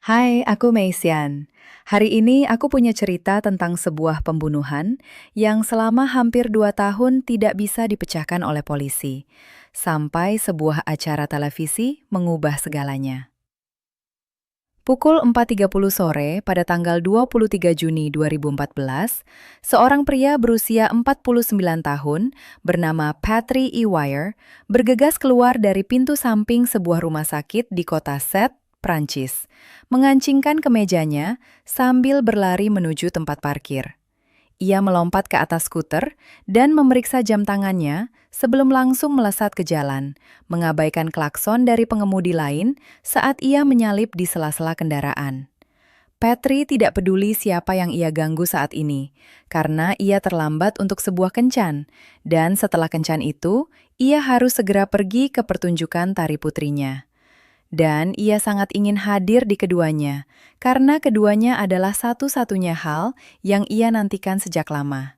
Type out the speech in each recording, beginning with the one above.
Hai, aku Meisian. Hari ini aku punya cerita tentang sebuah pembunuhan yang selama hampir 2 tahun tidak bisa dipecahkan oleh polisi, sampai sebuah acara televisi mengubah segalanya. Pukul 4.30 sore pada tanggal 23 Juni 2014, seorang pria berusia 49 tahun bernama Patrick Ewire bergegas keluar dari pintu samping sebuah rumah sakit di kota Sète, Prancis, mengancingkan kemejanya sambil berlari menuju tempat parkir. Ia melompat ke atas skuter dan memeriksa jam tangannya sebelum langsung melesat ke jalan, mengabaikan klakson dari pengemudi lain saat ia menyalip di sela-sela kendaraan. Petri tidak peduli siapa yang ia ganggu saat ini, karena ia terlambat untuk sebuah kencan, dan setelah kencan itu, ia harus segera pergi ke pertunjukan tari putrinya. Dan ia sangat ingin hadir di keduanya, karena keduanya adalah satu-satunya hal yang ia nantikan sejak lama.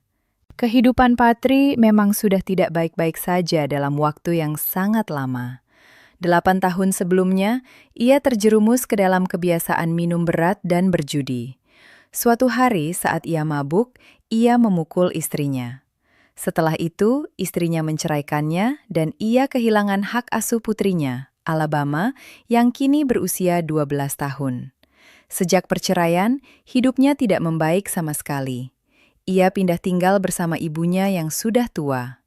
Kehidupan Patri memang sudah tidak baik-baik saja dalam waktu yang sangat lama. 8 tahun sebelumnya, ia terjerumus ke dalam kebiasaan minum berat dan berjudi. Suatu hari saat ia mabuk, ia memukul istrinya. Setelah itu, istrinya menceraikannya dan ia kehilangan hak asuh putrinya, Alabama, yang kini berusia 12 tahun. Sejak perceraian, hidupnya tidak membaik sama sekali. Ia pindah tinggal bersama ibunya yang sudah tua.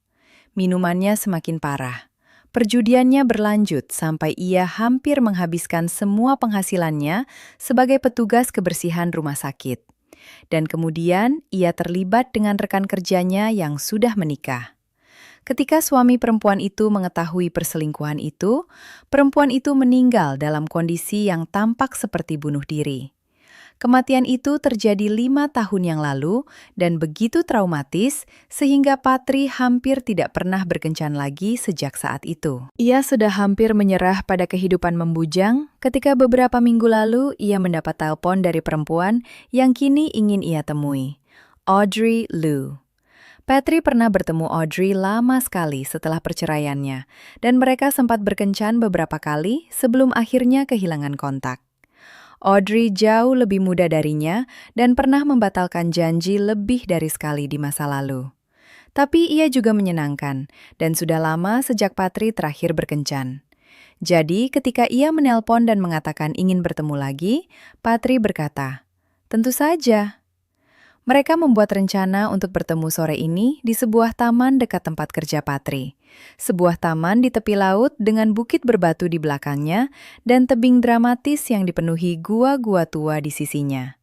Minumannya semakin parah. Perjudiannya berlanjut sampai ia hampir menghabiskan semua penghasilannya sebagai petugas kebersihan rumah sakit. Dan kemudian ia terlibat dengan rekan kerjanya yang sudah menikah. Ketika suami perempuan itu mengetahui perselingkuhan itu, perempuan itu meninggal dalam kondisi yang tampak seperti bunuh diri. Kematian itu terjadi 5 tahun yang lalu dan begitu traumatis sehingga Patri hampir tidak pernah berkencan lagi sejak saat itu. Ia sudah hampir menyerah pada kehidupan membujang ketika beberapa minggu lalu ia mendapat telepon dari perempuan yang kini ingin ia temui, Audrey Liu. Patri pernah bertemu Audrey lama sekali setelah perceraiannya, dan mereka sempat berkencan beberapa kali sebelum akhirnya kehilangan kontak. Audrey jauh lebih muda darinya dan pernah membatalkan janji lebih dari sekali di masa lalu. Tapi ia juga menyenangkan, dan sudah lama sejak Patri terakhir berkencan. Jadi ketika ia menelpon dan mengatakan ingin bertemu lagi, Patri berkata, "Tentu saja." Mereka membuat rencana untuk bertemu sore ini di sebuah taman dekat tempat kerja Patri. Sebuah taman di tepi laut dengan bukit berbatu di belakangnya dan tebing dramatis yang dipenuhi gua-gua tua di sisinya.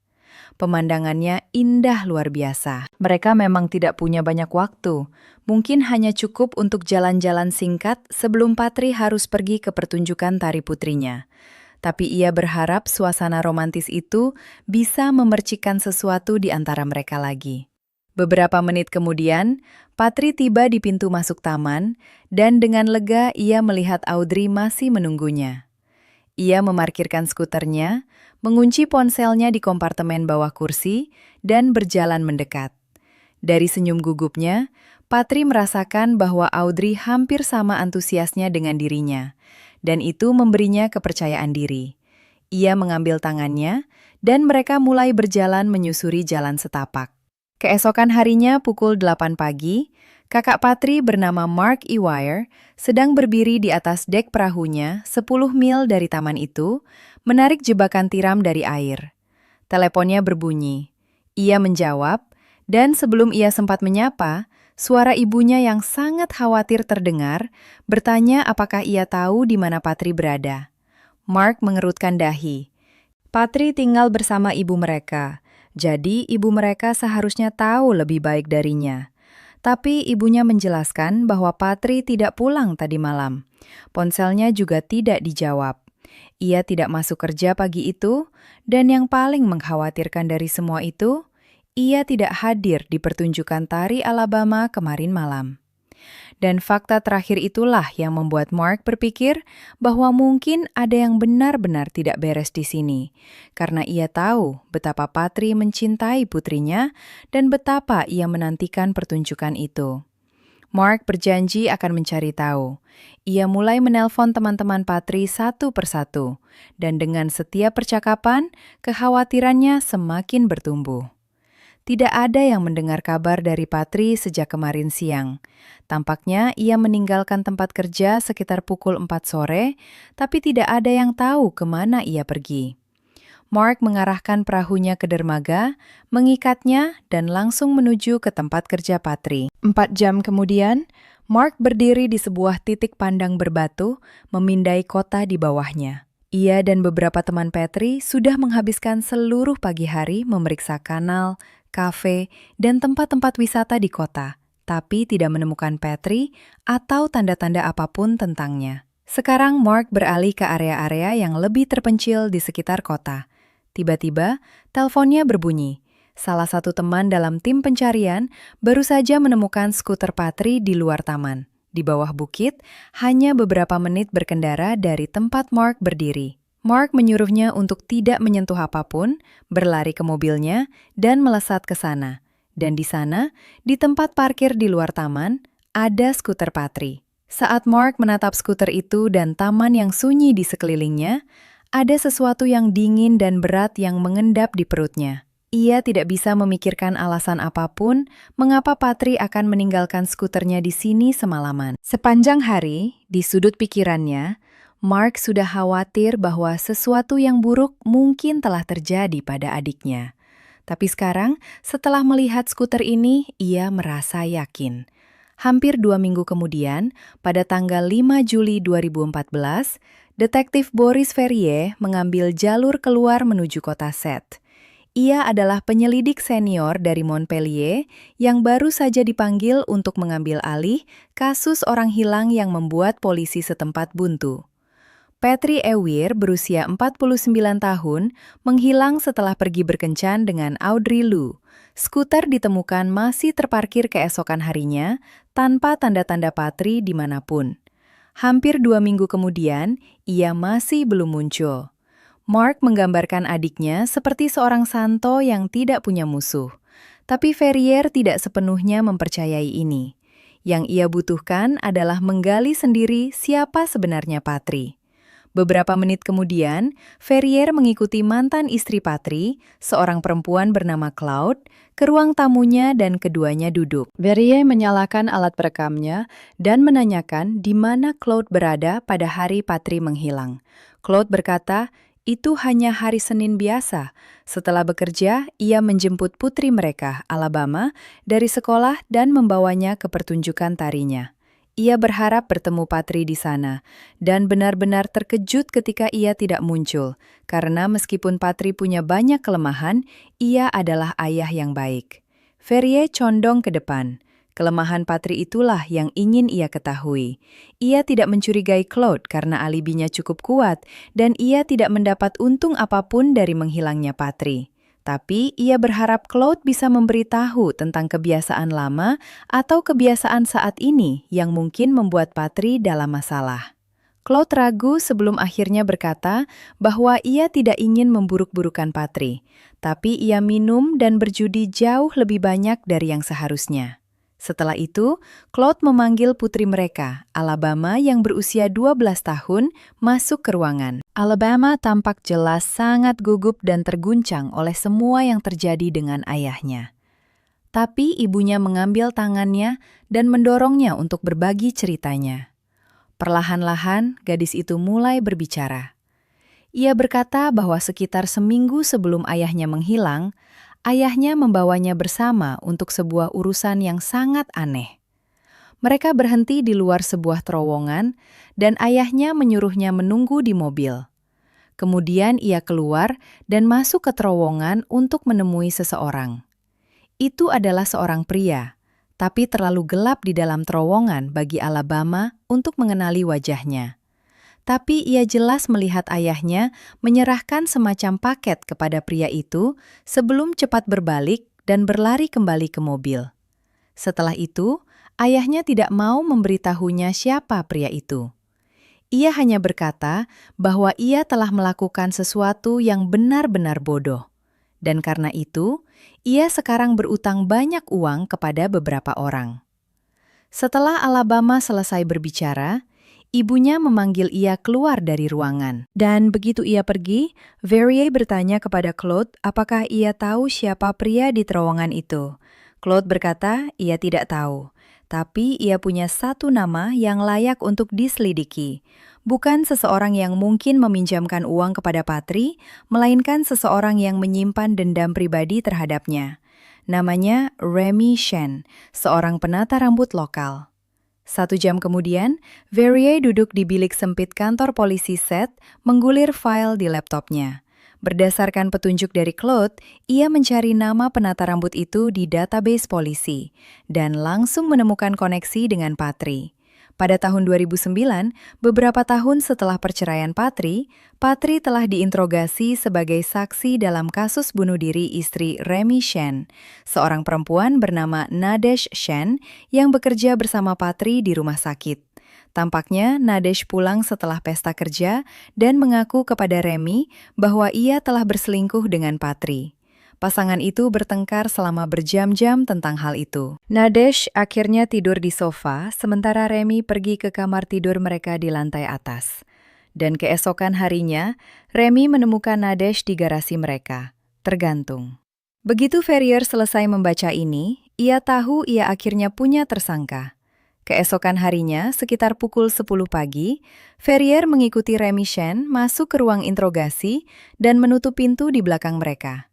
Pemandangannya indah luar biasa. Mereka memang tidak punya banyak waktu. Mungkin hanya cukup untuk jalan-jalan singkat sebelum Patri harus pergi ke pertunjukan tari putrinya. Tapi ia berharap suasana romantis itu bisa memercikan sesuatu di antara mereka lagi. Beberapa menit kemudian, Patri tiba di pintu masuk taman, dan dengan lega ia melihat Audrey masih menunggunya. Ia memarkirkan skuternya, mengunci ponselnya di kompartemen bawah kursi, dan berjalan mendekat. Dari senyum gugupnya, Patri merasakan bahwa Audrey hampir sama antusiasnya dengan dirinya, dan itu memberinya kepercayaan diri. Ia mengambil tangannya, dan mereka mulai berjalan menyusuri jalan setapak. Keesokan harinya pukul 8 pagi, kakak Patri bernama Mark Ewire sedang berdiri di atas dek perahunya 10 mil dari taman itu, menarik jebakan tiram dari air. Teleponnya berbunyi. Ia menjawab, dan sebelum ia sempat menyapa, suara ibunya yang sangat khawatir terdengar, bertanya apakah ia tahu di mana Patri berada. Mark mengerutkan dahi. Patri tinggal bersama ibu mereka, jadi ibu mereka seharusnya tahu lebih baik darinya. Tapi ibunya menjelaskan bahwa Patri tidak pulang tadi malam. Ponselnya juga tidak dijawab. Ia tidak masuk kerja pagi itu, dan yang paling mengkhawatirkan dari semua itu, ia tidak hadir di pertunjukan tari Alabama kemarin malam. Dan fakta terakhir itulah yang membuat Mark berpikir bahwa mungkin ada yang benar-benar tidak beres di sini, karena ia tahu betapa Patri mencintai putrinya dan betapa ia menantikan pertunjukan itu. Mark berjanji akan mencari tahu. Ia mulai menelpon teman-teman Patri satu persatu, dan dengan setiap percakapan, kekhawatirannya semakin bertumbuh. Tidak ada yang mendengar kabar dari Patri sejak kemarin siang. Tampaknya ia meninggalkan tempat kerja sekitar pukul 4 sore, tapi tidak ada yang tahu kemana ia pergi. Mark mengarahkan perahunya ke dermaga, mengikatnya, dan langsung menuju ke tempat kerja Patri. 4 jam kemudian, Mark berdiri di sebuah titik pandang berbatu, memindai kota di bawahnya. Ia dan beberapa teman Patri sudah menghabiskan seluruh pagi hari memeriksa kanal, kafe, dan tempat-tempat wisata di kota, tapi tidak menemukan Patri atau tanda-tanda apapun tentangnya. Sekarang Mark beralih ke area-area yang lebih terpencil di sekitar kota. Tiba-tiba, teleponnya berbunyi. Salah satu teman dalam tim pencarian baru saja menemukan skuter Patri di luar taman, di bawah bukit, hanya beberapa menit berkendara dari tempat Mark berdiri. Mark menyuruhnya untuk tidak menyentuh apapun, berlari ke mobilnya, dan melesat ke sana. Dan di sana, di tempat parkir di luar taman, ada skuter Patri. Saat Mark menatap skuter itu dan taman yang sunyi di sekelilingnya, ada sesuatu yang dingin dan berat yang mengendap di perutnya. Ia tidak bisa memikirkan alasan apapun mengapa Patri akan meninggalkan skuternya di sini semalaman. Sepanjang hari, di sudut pikirannya, Mark sudah khawatir bahwa sesuatu yang buruk mungkin telah terjadi pada adiknya. Tapi sekarang, setelah melihat skuter ini, ia merasa yakin. Hampir 2 minggu kemudian, pada tanggal 5 Juli 2014, Detektif Boris Ferrier mengambil jalur keluar menuju kota Sète. Ia adalah penyelidik senior dari Montpellier yang baru saja dipanggil untuk mengambil alih kasus orang hilang yang membuat polisi setempat buntu. Patri Ewir berusia 49 tahun menghilang setelah pergi berkencan dengan Audrey Lu. Skuter ditemukan masih terparkir keesokan harinya tanpa tanda-tanda Patri dimanapun. Hampir 2 minggu kemudian, ia masih belum muncul. Mark menggambarkan adiknya seperti seorang santo yang tidak punya musuh. Tapi Ferrier tidak sepenuhnya mempercayai ini. Yang ia butuhkan adalah menggali sendiri siapa sebenarnya Patri. Beberapa menit kemudian, Ferrier mengikuti mantan istri Patri, seorang perempuan bernama Claude, ke ruang tamunya dan keduanya duduk. Ferrier menyalakan alat perekamnya dan menanyakan di mana Claude berada pada hari Patri menghilang. Claude berkata, itu hanya hari Senin biasa. Setelah bekerja, ia menjemput putri mereka, Alabama, dari sekolah dan membawanya ke pertunjukan tarinya. Ia berharap bertemu Patri di sana, dan benar-benar terkejut ketika ia tidak muncul, karena meskipun Patri punya banyak kelemahan, ia adalah ayah yang baik. Ferrier condong ke depan. Kelemahan Patri itulah yang ingin ia ketahui. Ia tidak mencurigai Claude karena alibinya cukup kuat, dan ia tidak mendapat untung apapun dari menghilangnya Patri. Tapi ia berharap Claude bisa memberitahu tentang kebiasaan lama atau kebiasaan saat ini yang mungkin membuat Patri dalam masalah. Claude ragu sebelum akhirnya berkata bahwa ia tidak ingin memburuk-burukan Patri, tapi ia minum dan berjudi jauh lebih banyak dari yang seharusnya. Setelah itu, Claude memanggil putri mereka, Alabama yang berusia 12 tahun, masuk ke ruangan. Alabama tampak jelas sangat gugup dan terguncang oleh semua yang terjadi dengan ayahnya. Tapi ibunya mengambil tangannya dan mendorongnya untuk berbagi ceritanya. Perlahan-lahan, gadis itu mulai berbicara. Ia berkata bahwa sekitar seminggu sebelum ayahnya menghilang, ayahnya membawanya bersama untuk sebuah urusan yang sangat aneh. Mereka berhenti di luar sebuah terowongan, dan ayahnya menyuruhnya menunggu di mobil. Kemudian ia keluar dan masuk ke terowongan untuk menemui seseorang. Itu adalah seorang pria, tapi terlalu gelap di dalam terowongan bagi Alabama untuk mengenali wajahnya. Tapi ia jelas melihat ayahnya menyerahkan semacam paket kepada pria itu sebelum cepat berbalik dan berlari kembali ke mobil. Setelah itu, ayahnya tidak mau memberitahunya siapa pria itu. Ia hanya berkata bahwa ia telah melakukan sesuatu yang benar-benar bodoh. Dan karena itu, ia sekarang berutang banyak uang kepada beberapa orang. Setelah Alabama selesai berbicara, ibunya memanggil ia keluar dari ruangan. Dan begitu ia pergi, Verrier bertanya kepada Claude apakah ia tahu siapa pria di terowongan itu. Claude berkata ia tidak tahu, tapi ia punya satu nama yang layak untuk diselidiki. Bukan seseorang yang mungkin meminjamkan uang kepada Patri, melainkan seseorang yang menyimpan dendam pribadi terhadapnya. Namanya Remy Shen, seorang penata rambut lokal. 1 jam kemudian, Verrier duduk di bilik sempit kantor polisi Seth, menggulir file di laptopnya. Berdasarkan petunjuk dari Claude, ia mencari nama penata rambut itu di database polisi, dan langsung menemukan koneksi dengan Patri. Pada tahun 2009, beberapa tahun setelah perceraian Patri, Patri telah diinterogasi sebagai saksi dalam kasus bunuh diri istri Remy Shen, seorang perempuan bernama Nadesh Shen yang bekerja bersama Patri di rumah sakit. Tampaknya Nadesh pulang setelah pesta kerja dan mengaku kepada Remy bahwa ia telah berselingkuh dengan Patri. Pasangan itu bertengkar selama berjam-jam tentang hal itu. Nadesh akhirnya tidur di sofa, sementara Remy pergi ke kamar tidur mereka di lantai atas. Dan keesokan harinya, Remy menemukan Nadesh di garasi mereka, tergantung. Begitu Verrier selesai membaca ini, ia tahu ia akhirnya punya tersangka. Keesokan harinya, sekitar pukul 10 pagi, Verrier mengikuti Remy Shen masuk ke ruang interogasi dan menutup pintu di belakang mereka.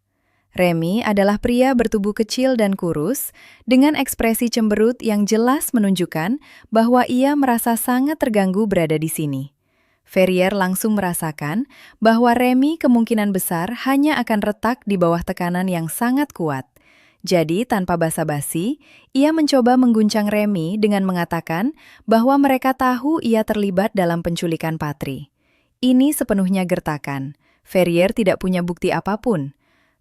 Remy adalah pria bertubuh kecil dan kurus, dengan ekspresi cemberut yang jelas menunjukkan bahwa ia merasa sangat terganggu berada di sini. Verrier langsung merasakan bahwa Remy kemungkinan besar hanya akan retak di bawah tekanan yang sangat kuat. Jadi, tanpa basa-basi, ia mencoba mengguncang Remy dengan mengatakan bahwa mereka tahu ia terlibat dalam penculikan Patri. Ini sepenuhnya gertakan. Verrier tidak punya bukti apapun.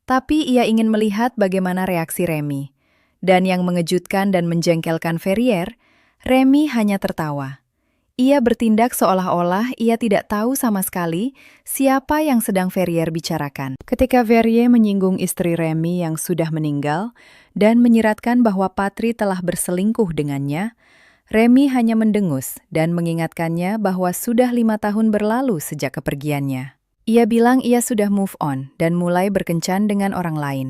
Tapi ia ingin melihat bagaimana reaksi Remy. Dan yang mengejutkan dan menjengkelkan Verrier, Remy hanya tertawa. Ia bertindak seolah-olah ia tidak tahu sama sekali siapa yang sedang Verrier bicarakan. Ketika Verrier menyinggung istri Remy yang sudah meninggal dan menyiratkan bahwa Patri telah berselingkuh dengannya, Remy hanya mendengus dan mengingatkannya bahwa sudah 5 tahun berlalu sejak kepergiannya. Ia bilang ia sudah move on dan mulai berkencan dengan orang lain.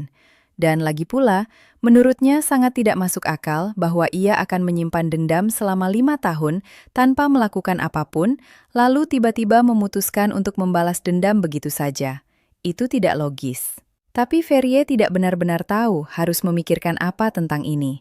Dan lagi pula, menurutnya sangat tidak masuk akal bahwa ia akan menyimpan dendam selama 5 tahun tanpa melakukan apapun, lalu tiba-tiba memutuskan untuk membalas dendam begitu saja. Itu tidak logis. Tapi Verrier tidak benar-benar tahu harus memikirkan apa tentang ini.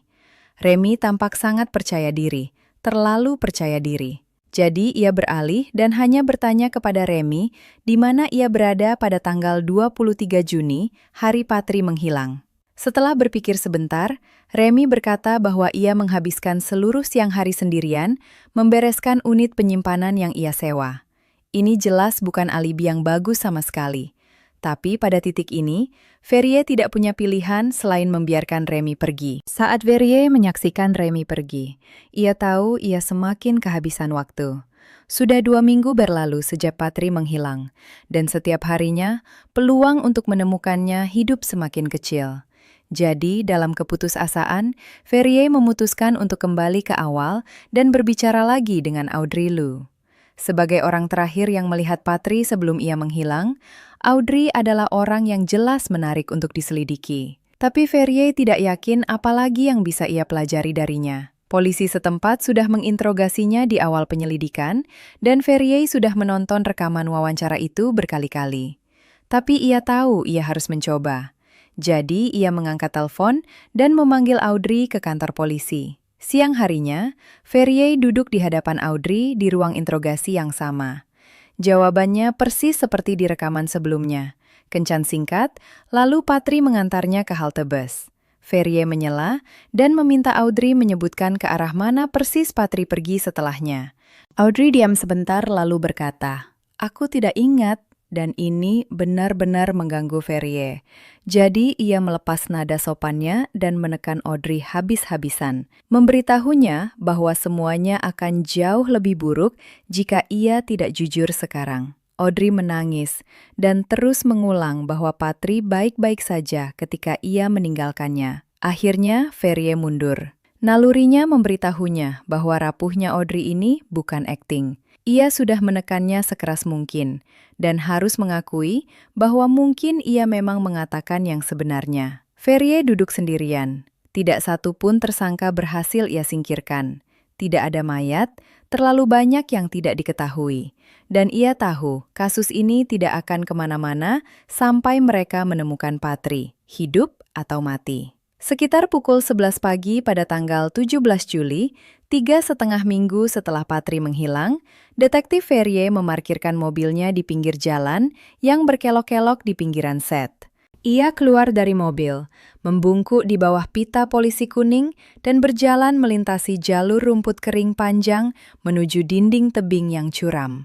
Remy tampak sangat percaya diri, terlalu percaya diri. Jadi ia beralih dan hanya bertanya kepada Remy di mana ia berada pada tanggal 23 Juni, hari Patri menghilang. Setelah berpikir sebentar, Remy berkata bahwa ia menghabiskan seluruh siang hari sendirian membereskan unit penyimpanan yang ia sewa. Ini jelas bukan alibi yang bagus sama sekali. Tapi pada titik ini, Verrier tidak punya pilihan selain membiarkan Remy pergi. Saat Verrier menyaksikan Remy pergi, ia tahu ia semakin kehabisan waktu. Sudah 2 minggu berlalu sejak Patri menghilang, dan setiap harinya, peluang untuk menemukannya hidup semakin kecil. Jadi, dalam keputusasaan, Verrier memutuskan untuk kembali ke awal dan berbicara lagi dengan Audrey Liu. Sebagai orang terakhir yang melihat Patri sebelum ia menghilang, Audrey adalah orang yang jelas menarik untuk diselidiki. Tapi Verrier tidak yakin apa lagi yang bisa ia pelajari darinya. Polisi setempat sudah menginterogasinya di awal penyelidikan, dan Verrier sudah menonton rekaman wawancara itu berkali-kali. Tapi ia tahu ia harus mencoba. Jadi ia mengangkat telepon dan memanggil Audrey ke kantor polisi. Siang harinya, Verrier duduk di hadapan Audrey di ruang interogasi yang sama. Jawabannya persis seperti di rekaman sebelumnya. Kencan singkat, lalu Patri mengantarnya ke halte bus. Verrier menyela dan meminta Audrey menyebutkan ke arah mana persis Patri pergi setelahnya. Audrey diam sebentar lalu berkata, "Aku tidak ingat." Dan ini benar-benar mengganggu Verrier. Jadi ia melepas nada sopannya dan menekan Audrey habis-habisan. Memberitahunya bahwa semuanya akan jauh lebih buruk jika ia tidak jujur sekarang. Audrey menangis dan terus mengulang bahwa Patri baik-baik saja ketika ia meninggalkannya. Akhirnya Verrier mundur. Nalurinya memberitahunya bahwa rapuhnya Audrey ini bukan akting. Ia sudah menekannya sekeras mungkin, dan harus mengakui bahwa mungkin ia memang mengatakan yang sebenarnya. Ferrier duduk sendirian. Tidak satu pun tersangka berhasil ia singkirkan. Tidak ada mayat, terlalu banyak yang tidak diketahui. Dan ia tahu kasus ini tidak akan kemana-mana sampai mereka menemukan Patri, hidup atau mati. Sekitar pukul 11 pagi pada tanggal 17 Juli, 3,5 minggu setelah Patri menghilang, Detektif Ferrier memarkirkan mobilnya di pinggir jalan yang berkelok-kelok di pinggiran set. Ia keluar dari mobil, membungkuk di bawah pita polisi kuning, dan berjalan melintasi jalur rumput kering panjang menuju dinding tebing yang curam.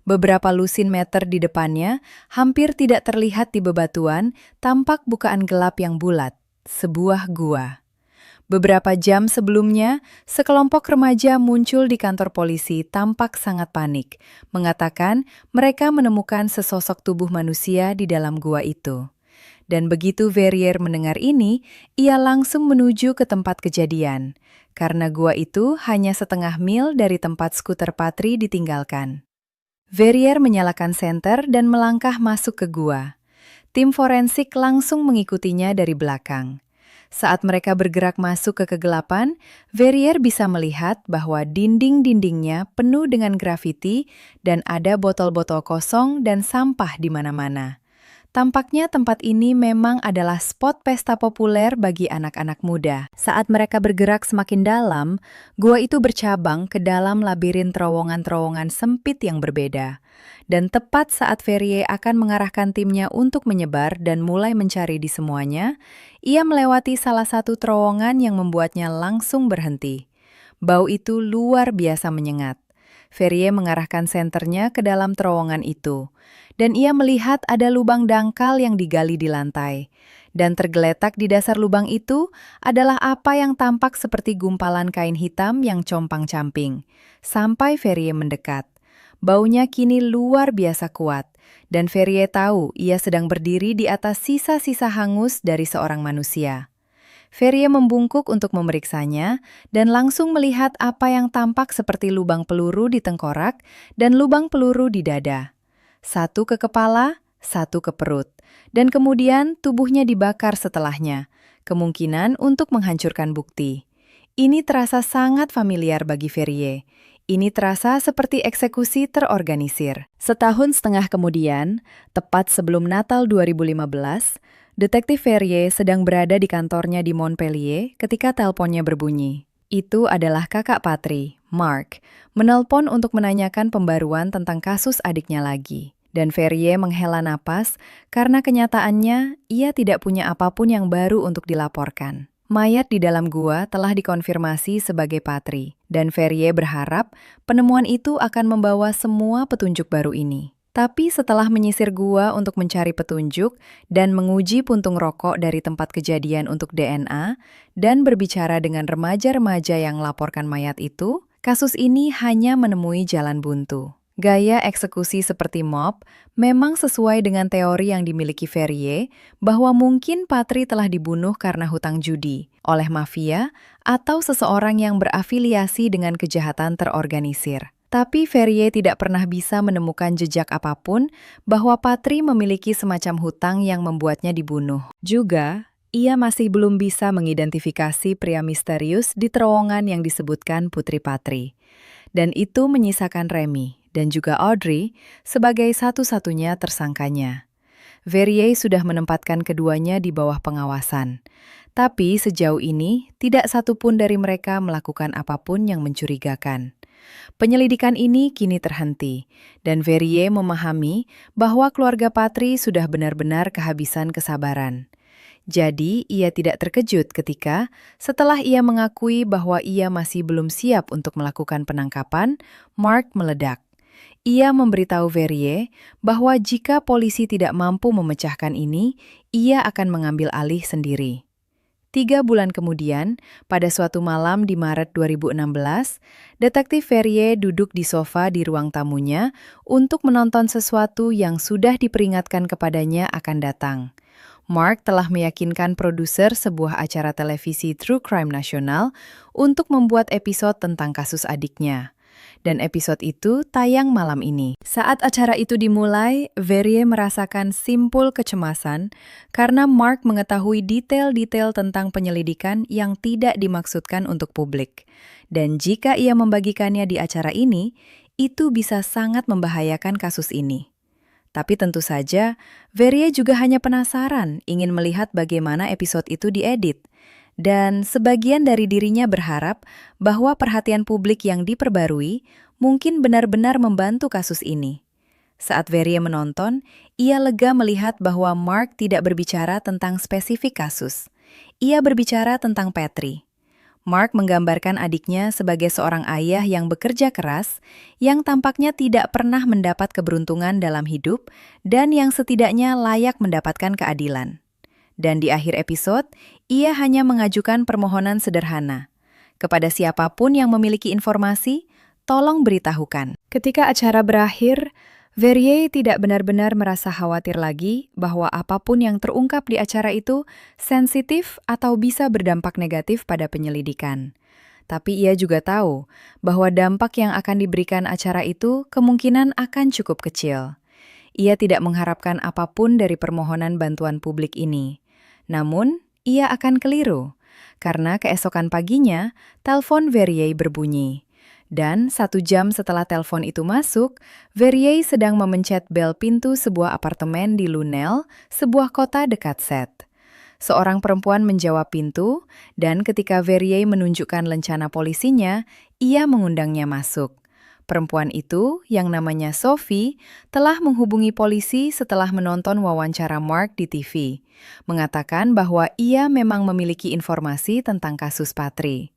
Beberapa lusin meter di depannya, hampir tidak terlihat di bebatuan, tampak bukaan gelap yang bulat. Sebuah gua. Beberapa jam sebelumnya, sekelompok remaja muncul di kantor polisi tampak sangat panik, mengatakan mereka menemukan sesosok tubuh manusia di dalam gua itu. Dan begitu Ferrier mendengar ini, ia langsung menuju ke tempat kejadian, karena gua itu hanya setengah mil dari tempat skuter Patri ditinggalkan. Ferrier menyalakan senter dan melangkah masuk ke gua. Tim forensik langsung mengikutinya dari belakang. Saat mereka bergerak masuk ke kegelapan, Ferrier bisa melihat bahwa dinding-dindingnya penuh dengan grafiti dan ada botol-botol kosong dan sampah di mana-mana. Tampaknya tempat ini memang adalah spot pesta populer bagi anak-anak muda. Saat mereka bergerak semakin dalam, gua itu bercabang ke dalam labirin terowongan-terowongan sempit yang berbeda. Dan tepat saat Ferrier akan mengarahkan timnya untuk menyebar dan mulai mencari di semuanya, ia melewati salah satu terowongan yang membuatnya langsung berhenti. Bau itu luar biasa menyengat. Ferrier mengarahkan senternya ke dalam terowongan itu, dan ia melihat ada lubang dangkal yang digali di lantai. Dan tergeletak di dasar lubang itu adalah apa yang tampak seperti gumpalan kain hitam yang compang-camping. Sampai Ferrier mendekat. Baunya kini luar biasa kuat, dan Ferrier tahu ia sedang berdiri di atas sisa-sisa hangus dari seorang manusia. Ferrier membungkuk untuk memeriksanya dan langsung melihat apa yang tampak seperti lubang peluru di tengkorak dan lubang peluru di dada. Satu ke kepala, satu ke perut, dan kemudian tubuhnya dibakar setelahnya, kemungkinan untuk menghancurkan bukti. Ini terasa sangat familiar bagi Ferrier. Ini terasa seperti eksekusi terorganisir. Setahun setengah kemudian, tepat sebelum Natal 2015, Detektif Ferrier sedang berada di kantornya di Montpellier ketika teleponnya berbunyi. Itu adalah kakak Patri, Mark, menelpon untuk menanyakan pembaruan tentang kasus adiknya lagi. Dan Ferrier menghela napas karena kenyataannya ia tidak punya apapun yang baru untuk dilaporkan. Mayat di dalam gua telah dikonfirmasi sebagai Patri, dan Ferrier berharap penemuan itu akan membawa semua petunjuk baru ini. Tapi setelah menyisir gua untuk mencari petunjuk dan menguji puntung rokok dari tempat kejadian untuk DNA dan berbicara dengan remaja-remaja yang melaporkan mayat itu, kasus ini hanya menemui jalan buntu. Gaya eksekusi seperti mob memang sesuai dengan teori yang dimiliki Ferrier bahwa mungkin Patri telah dibunuh karena hutang judi oleh mafia atau seseorang yang berafiliasi dengan kejahatan terorganisir. Tapi Ferrier tidak pernah bisa menemukan jejak apapun bahwa Patri memiliki semacam hutang yang membuatnya dibunuh. Juga, ia masih belum bisa mengidentifikasi pria misterius di terowongan yang disebutkan Putri Patri. Dan itu menyisakan Remy dan juga Audrey sebagai satu-satunya tersangkanya. Ferrier sudah menempatkan keduanya di bawah pengawasan. Tapi sejauh ini, tidak satupun dari mereka melakukan apapun yang mencurigakan. Penyelidikan ini kini terhenti, dan Ferrier memahami bahwa keluarga Patri sudah benar-benar kehabisan kesabaran. Jadi, ia tidak terkejut ketika, setelah ia mengakui bahwa ia masih belum siap untuk melakukan penangkapan, Mark meledak. Ia memberitahu Ferrier bahwa jika polisi tidak mampu memecahkan ini, ia akan mengambil alih sendiri. 3 bulan kemudian, pada suatu malam di Maret 2016, Detektif Ferrier duduk di sofa di ruang tamunya untuk menonton sesuatu yang sudah diperingatkan kepadanya akan datang. Mark telah meyakinkan produser sebuah acara televisi True Crime Nasional untuk membuat episode tentang kasus adiknya. Dan episode itu tayang malam ini. Saat acara itu dimulai, Verrier merasakan simpul kecemasan karena Mark mengetahui detail-detail tentang penyelidikan yang tidak dimaksudkan untuk publik. Dan jika ia membagikannya di acara ini, itu bisa sangat membahayakan kasus ini. Tapi tentu saja, Verrier juga hanya penasaran ingin melihat bagaimana episode itu diedit. Dan sebagian dari dirinya berharap bahwa perhatian publik yang diperbarui mungkin benar-benar membantu kasus ini. Saat Verrier menonton, ia lega melihat bahwa Mark tidak berbicara tentang spesifik kasus. Ia berbicara tentang Patrick. Mark menggambarkan adiknya sebagai seorang ayah yang bekerja keras, yang tampaknya tidak pernah mendapat keberuntungan dalam hidup, dan yang setidaknya layak mendapatkan keadilan. Dan di akhir episode, ia hanya mengajukan permohonan sederhana. Kepada siapapun yang memiliki informasi, tolong beritahukan. Ketika acara berakhir, Verrier tidak benar-benar merasa khawatir lagi bahwa apapun yang terungkap di acara itu sensitif atau bisa berdampak negatif pada penyelidikan. Tapi ia juga tahu bahwa dampak yang akan diberikan acara itu kemungkinan akan cukup kecil. Ia tidak mengharapkan apapun dari permohonan bantuan publik ini. Namun, ia akan keliru, karena keesokan paginya, telepon Verrier berbunyi. Dan 1 jam setelah telepon itu masuk, Verrier sedang memencet bel pintu sebuah apartemen di Lunel, sebuah kota dekat Sète. Seorang perempuan menjawab pintu, dan ketika Verrier menunjukkan lencana polisinya, ia mengundangnya masuk. Perempuan itu, yang namanya Sophie, telah menghubungi polisi setelah menonton wawancara Mark di TV, mengatakan bahwa ia memang memiliki informasi tentang kasus Patrick.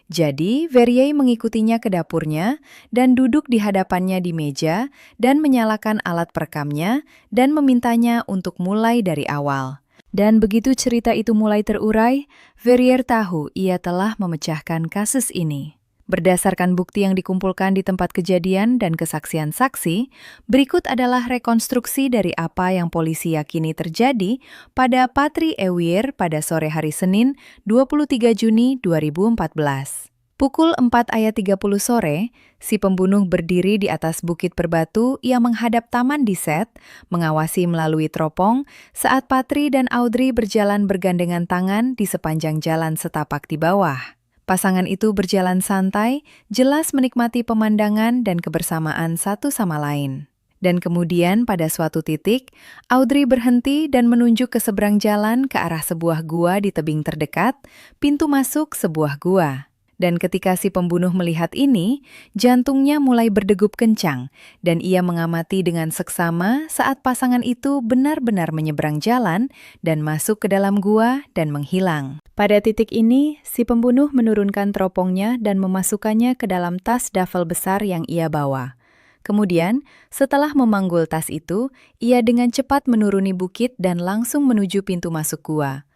Jadi, Verrier mengikutinya ke dapurnya dan duduk di hadapannya di meja dan menyalakan alat perekamnya dan memintanya untuk mulai dari awal. Dan begitu cerita itu mulai terurai, Verrier tahu ia telah memecahkan kasus ini. Berdasarkan bukti yang dikumpulkan di tempat kejadian dan kesaksian saksi, berikut adalah rekonstruksi dari apa yang polisi yakini terjadi pada Patrick Ewier pada sore hari Senin, 23 Juni 2014. Pukul 4:30 sore, si pembunuh berdiri di atas bukit berbatu yang menghadap taman di Sète, mengawasi melalui teropong saat Patrick dan Audrey berjalan bergandengan tangan di sepanjang jalan setapak di bawah. Pasangan itu berjalan santai, jelas menikmati pemandangan dan kebersamaan satu sama lain. Dan kemudian pada suatu titik, Audrey berhenti dan menunjuk ke seberang jalan ke arah sebuah gua di tebing terdekat, pintu masuk sebuah gua. Dan ketika si pembunuh melihat ini, jantungnya mulai berdegup kencang, dan ia mengamati dengan seksama saat pasangan itu benar-benar menyeberang jalan dan masuk ke dalam gua dan menghilang. Pada titik ini, si pembunuh menurunkan teropongnya dan memasukkannya ke dalam tas duffel besar yang ia bawa. Kemudian, setelah memanggul tas itu, ia dengan cepat menuruni bukit dan langsung menuju pintu masuk gua.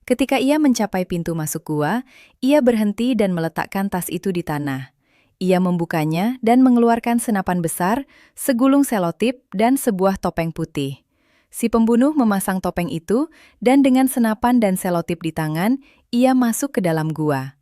Ketika ia mencapai pintu masuk gua, ia berhenti dan meletakkan tas itu di tanah. Ia membukanya dan mengeluarkan senapan besar, segulung selotip, dan sebuah topeng putih. Si pembunuh memasang topeng itu, dan dengan senapan dan selotip di tangan, ia masuk ke dalam gua.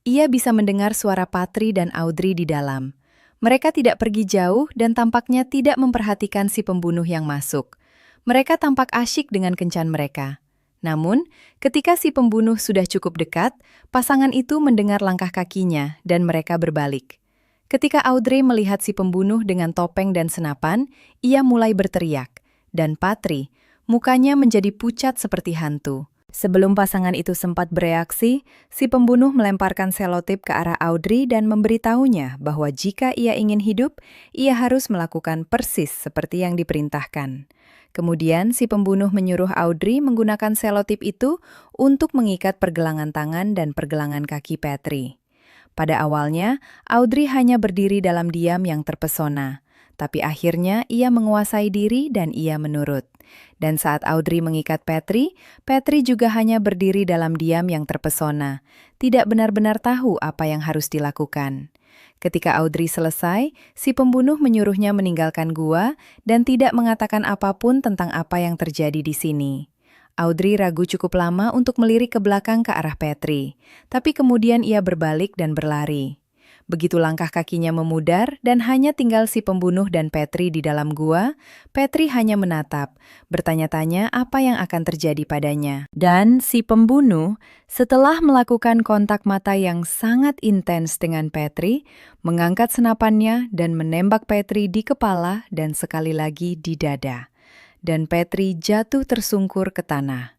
Ia bisa mendengar suara Patrick dan Audrey di dalam. Mereka tidak pergi jauh dan tampaknya tidak memperhatikan si pembunuh yang masuk. Mereka tampak asyik dengan kencan mereka. Namun, ketika si pembunuh sudah cukup dekat, pasangan itu mendengar langkah kakinya dan mereka berbalik. Ketika Audrey melihat si pembunuh dengan topeng dan senapan, ia mulai berteriak. Dan Patrick, mukanya menjadi pucat seperti hantu. Sebelum pasangan itu sempat bereaksi, si pembunuh melemparkan selotip ke arah Audrey dan memberitahunya bahwa jika ia ingin hidup, ia harus melakukan persis seperti yang diperintahkan. Kemudian si pembunuh menyuruh Audrey menggunakan selotip itu untuk mengikat pergelangan tangan dan pergelangan kaki Patrick. Pada awalnya, Audrey hanya berdiri dalam diam yang terpesona. Tapi akhirnya ia menguasai diri dan ia menurut. Dan saat Audrey mengikat Patrick juga hanya berdiri dalam diam yang terpesona. Tidak benar-benar tahu apa yang harus dilakukan. Ketika Audrey selesai, si pembunuh menyuruhnya meninggalkan gua dan tidak mengatakan apapun tentang apa yang terjadi di sini. Audrey ragu cukup lama untuk melirik ke belakang ke arah Petri, tapi kemudian ia berbalik dan berlari. Begitu langkah kakinya memudar dan hanya tinggal si pembunuh dan Petri di dalam gua, Petri hanya menatap, bertanya-tanya apa yang akan terjadi padanya. Dan si pembunuh, setelah melakukan kontak mata yang sangat intens dengan Petri, mengangkat senapannya dan menembak Petri di kepala dan sekali lagi di dada. Dan Petri jatuh tersungkur ke tanah.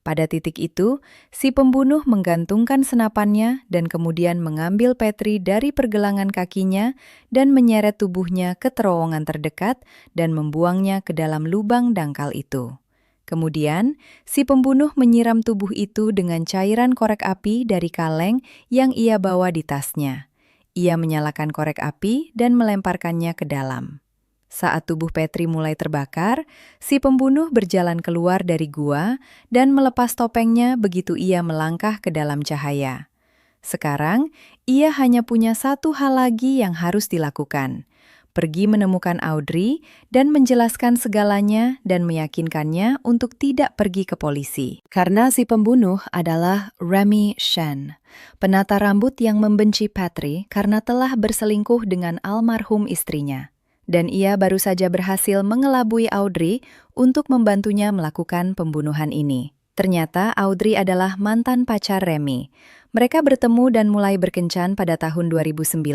Pada titik itu, si pembunuh menggantungkan senapannya dan kemudian mengambil Petri dari pergelangan kakinya dan menyeret tubuhnya ke terowongan terdekat dan membuangnya ke dalam lubang dangkal itu. Kemudian, si pembunuh menyiram tubuh itu dengan cairan korek api dari kaleng yang ia bawa di tasnya. Ia menyalakan korek api dan melemparkannya ke dalam. Saat tubuh Petri mulai terbakar, si pembunuh berjalan keluar dari gua dan melepas topengnya begitu ia melangkah ke dalam cahaya. Sekarang, ia hanya punya satu hal lagi yang harus dilakukan. Pergi menemukan Audrey dan menjelaskan segalanya dan meyakinkannya untuk tidak pergi ke polisi. Karena si pembunuh adalah Remy Shen, penata rambut yang membenci Petri karena telah berselingkuh dengan almarhum istrinya. Dan ia baru saja berhasil mengelabui Audrey untuk membantunya melakukan pembunuhan ini. Ternyata Audrey adalah mantan pacar Remy. Mereka bertemu dan mulai berkencan pada tahun 2009,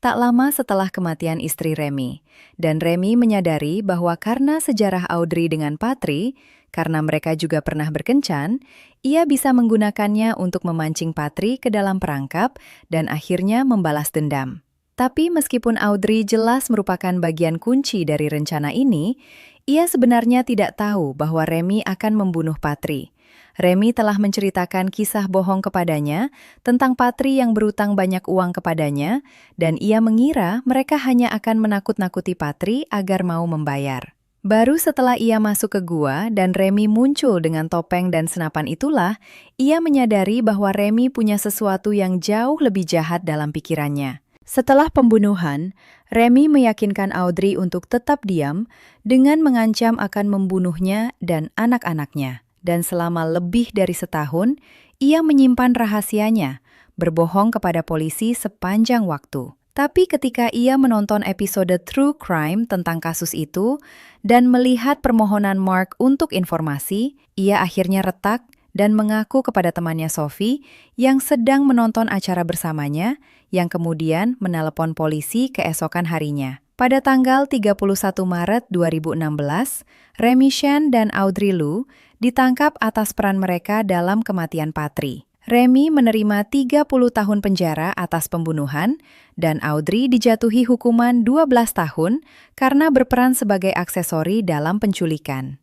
tak lama setelah kematian istri Remy. Dan Remy menyadari bahwa karena sejarah Audrey dengan Patri, karena mereka juga pernah berkencan, ia bisa menggunakannya untuk memancing Patri ke dalam perangkap dan akhirnya membalas dendam. Tapi meskipun Audrey jelas merupakan bagian kunci dari rencana ini, ia sebenarnya tidak tahu bahwa Remy akan membunuh Patri. Remy telah menceritakan kisah bohong kepadanya tentang Patri yang berutang banyak uang kepadanya, dan ia mengira mereka hanya akan menakut-nakuti Patri agar mau membayar. Baru setelah ia masuk ke gua dan Remy muncul dengan topeng dan senapan itulah, ia menyadari bahwa Remy punya sesuatu yang jauh lebih jahat dalam pikirannya. Setelah pembunuhan, Remy meyakinkan Audrey untuk tetap diam dengan mengancam akan membunuhnya dan anak-anaknya. Dan selama lebih dari setahun, ia menyimpan rahasianya, berbohong kepada polisi sepanjang waktu. Tapi ketika ia menonton episode True Crime tentang kasus itu dan melihat permohonan Mark untuk informasi, ia akhirnya retak dan mengaku kepada temannya Sophie yang sedang menonton acara bersamanya, yang kemudian menelepon polisi keesokan harinya. Pada tanggal 31 Maret 2016, Remy Shen dan Audrey Liu ditangkap atas peran mereka dalam kematian Patri. Remy menerima 30 tahun penjara atas pembunuhan, dan Audrey dijatuhi hukuman 12 tahun karena berperan sebagai aksesori dalam penculikan.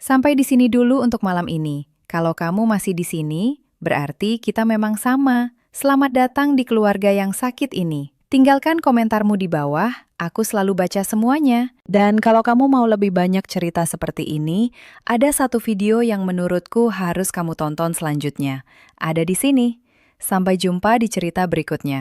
Sampai di sini dulu untuk malam ini. Kalau kamu masih di sini, berarti kita memang sama. Selamat datang di keluarga yang sakit ini. Tinggalkan komentarmu di bawah, aku selalu baca semuanya. Dan kalau kamu mau lebih banyak cerita seperti ini, ada satu video yang menurutku harus kamu tonton selanjutnya. Ada di sini. Sampai jumpa di cerita berikutnya.